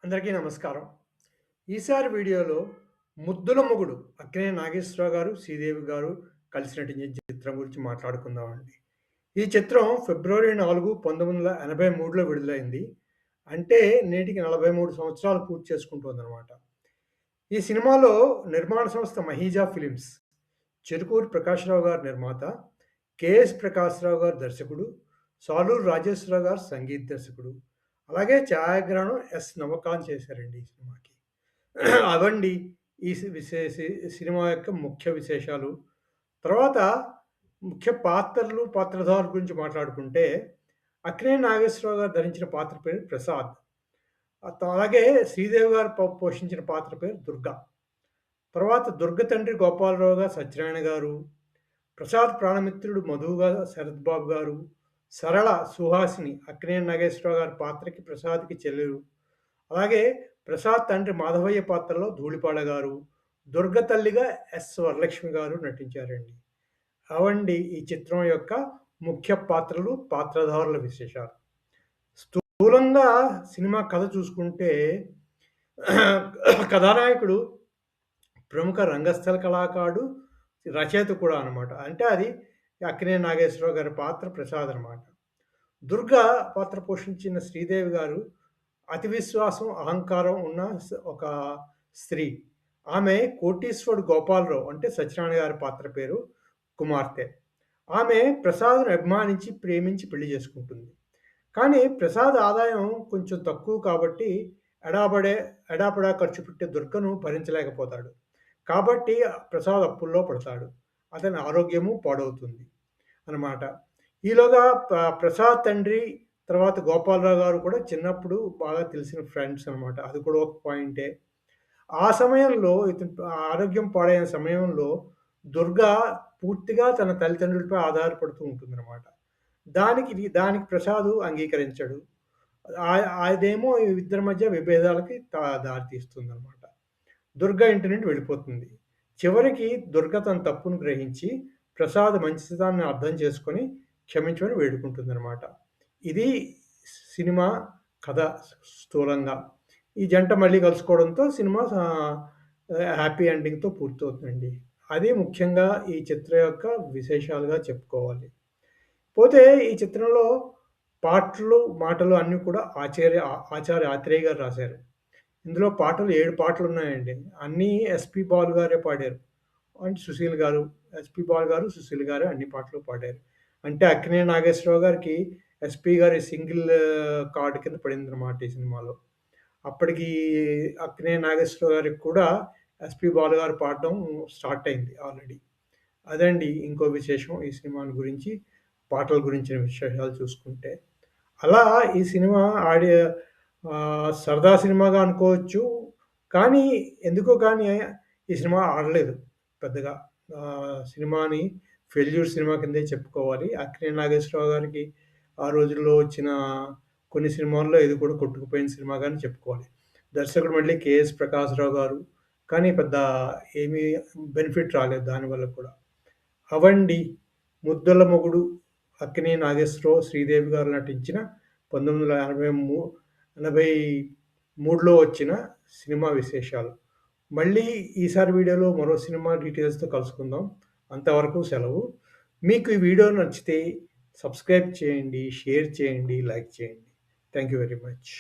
అందరికీ నమస్కారం. ఈసారి వీడియోలో 'ముద్దుల మొగుడు' అక్కినేని నాగేశ్వరరావు గారు, శ్రీదేవి గారు కలిసి నటించిన చిత్రం గురించి మాట్లాడుకుందామండి. ఈ చిత్రం ఫిబ్రవరి 4, 1983లో విడుదలైంది. అంటే నేటికి 43 సంవత్సరాలు పూర్తి చేసుకుంటోందనమాట. ఈ సినిమాలో నిర్మాణ సంస్థ మహీజా ఫిలిమ్స్, చెరుకూరి ప్రకాశ్‌రావు గారు నిర్మాత, కెఎస్ ప్రకాశ్‌రావు గారు దర్శకుడు, సాలూరు రాజేశ్వరరావు గారు సంగీత దర్శకుడు. అలాగే ఛాయాగ్రహణం ఎస్. నవకాంత్ చేశారండి ఈ సినిమాకి. అవండి ఈ సి విశే సి సినిమా యొక్క ముఖ్య విశేషాలు. తర్వాత ముఖ్య పాత్రలు, పాత్రధారుల గురించి మాట్లాడుకుంటే, అక్కినేని నాగేశ్వరరావు గారు ధరించిన పాత్ర పేరు ప్రసాద్. అలాగే శ్రీదేవి గారు పోషించిన పాత్ర పేరు దుర్గ. తర్వాత దుర్గ తండ్రి గోపాలరావు గారు సత్యనారాయణ గారు, ప్రసాద్ ప్రాణమిత్రుడు మధుగా శరత్ బాబు గారు, సరళ సుహాసిని అక్కినేని నాగేశ్వరరావు గారి పాత్రకి ప్రసాద్‌కి చెల్లెలు. అలాగే ప్రసాద్ తండ్రి మాధవయ్య పాత్రలో ధూళిపాడ గారు, దుర్గ తల్లిగా ఎస్. వరలక్ష్మి గారు నటించారండి. అవండి ఈ చిత్రం యొక్క ముఖ్య పాత్రలు, పాత్రధారుల విశేషాలు. స్థూలంగా సినిమా కథ చూసుకుంటే కథానాయకుడు ప్రముఖ రంగస్థల కళాకారుడు, రచయిత కూడా అనమాట. అంటే అది అక్కినేని నాగేశ్వరరావు గారి పాత్ర ప్రసాద్ అనమాట. దుర్గా పాత్ర పోషించిన శ్రీదేవి గారు అతి విశ్వాసం, అహంకారం ఉన్న ఒక స్త్రీ. ఆమె కోటీశ్వరుడు గోపాలరావు అంటే సత్యనారాయణ గారి పాత్ర పేరు కుమార్తె. ఆమె ప్రసాద్‌ని అభిమానించి, ప్రేమించి పెళ్లి చేసుకుంటుంది. కానీ ప్రసాద్ ఆదాయం కొంచెం తక్కువ కాబట్టి ఎడాబడే ఎడాపెడా ఖర్చు పెట్టే దుర్గను భరించలేకపోతాడు. కాబట్టి ప్రసాద్ అప్పుల్లో పడతాడు. అతని ఆరోగ్యము పాడవుతుంది అనమాట. ఈలోగా ప్రసాద్ తండ్రి, తర్వాత గోపాలరావు గారు కూడా చిన్నప్పుడు బాగా తెలిసిన ఫ్రెండ్స్ అనమాట. అది కూడా ఒక పాయింటే. ఆ సమయంలో ఇతని ఆరోగ్యం పాడైన సమయంలో దుర్గా పూర్తిగా తన తల్లిదండ్రులపై ఆధారపడుతూ ఉంటుందనమాట. దానికి ప్రసాదు అంగీకరించడు. అదేమో ఇద్దరి మధ్య విభేదాలకి దారితీస్తుందనమాట. దుర్గ ఇంటి నుండి వెళ్ళిపోతుంది. చివరికి దుర్గ తన తప్పును గ్రహించి ప్రసాద్ మంచితనాన్ని అర్థం చేసుకొని క్షమించమని వేడుకుంటుందనమాట. ఇది సినిమా కథ స్థూలంగా. ఈ జంట మళ్ళీ కలుసుకోవడంతో సినిమా హ్యాపీ ఎండింగ్‌తో పూర్తవుతుందండి. అది ముఖ్యంగా ఈ చిత్రం యొక్క విశేషాలుగా చెప్పుకోవాలి. పోతే ఈ చిత్రంలో పాటలు, మాటలు అన్నీ కూడా ఆచార్య ఆత్రేయ గారు రాశారు. ఇందులో పాటలు 7 పాటలున్నాయండి. అన్నీ ఎస్‌పి బాలు గారే పాడారు. అండ్ సుశీల్ గారు, ఎస్‌పి బాలు గారు, సుశీల్ గారు అన్ని పాటలు పాడారు. అంటే అక్కినేని నాగేశ్వరరావు గారికి ఎస్‌పి గారి సింగిల్ కార్డ్ కింద పడిందనమాట ఈ సినిమాలో. అప్పటికి అక్కినేని నాగేశ్వరరావు గారికి కూడా ఎస్‌పి బాలు గారు పాడడం స్టార్ట్ అయింది ఆల్రెడీ. అదండి ఇంకో విశేషం ఈ సినిమాని గురించి, పాటల గురించిన విశేషాలు చూసుకుంటే. అలా ఈ సినిమా సరదా సినిమాగా అనుకోవచ్చు. కానీ ఎందుకో కానీ ఈ సినిమా ఆడలేదు పెద్దగా. సినిమాని ఫెయిల్యూర్ సినిమా కిందే చెప్పుకోవాలి. అక్కినేని నాగేశ్వరరావు గారికి ఆ రోజుల్లో వచ్చిన కొన్ని సినిమాల్లో ఇది కూడా కొట్టుకుపోయిన సినిమాగానే చెప్పుకోవాలి. దర్శకుడు మళ్ళీ కెఎస్ ప్రకాశ్‌రావు గారు. కానీ పెద్ద ఏమీ బెనిఫిట్ రాలేదు దానివల్ల కూడా. అవండి 'ముద్దుల మొగుడు' అక్కినేని నాగేశ్వరరావు, శ్రీదేవి గారు నటించిన 1983లో వచ్చిన సినిమా విశేషాలు. మళ్ళీ ఈసారి వీడియోలో మరో సినిమా డీటెయిల్స్‌తో కలుసుకుందాం. అంతవరకు సెలవు. మీకు ఈ వీడియో నచ్చితే సబ్స్క్రైబ్ చేయండి, షేర్ చేయండి, లైక్ చేయండి. Thank you very much.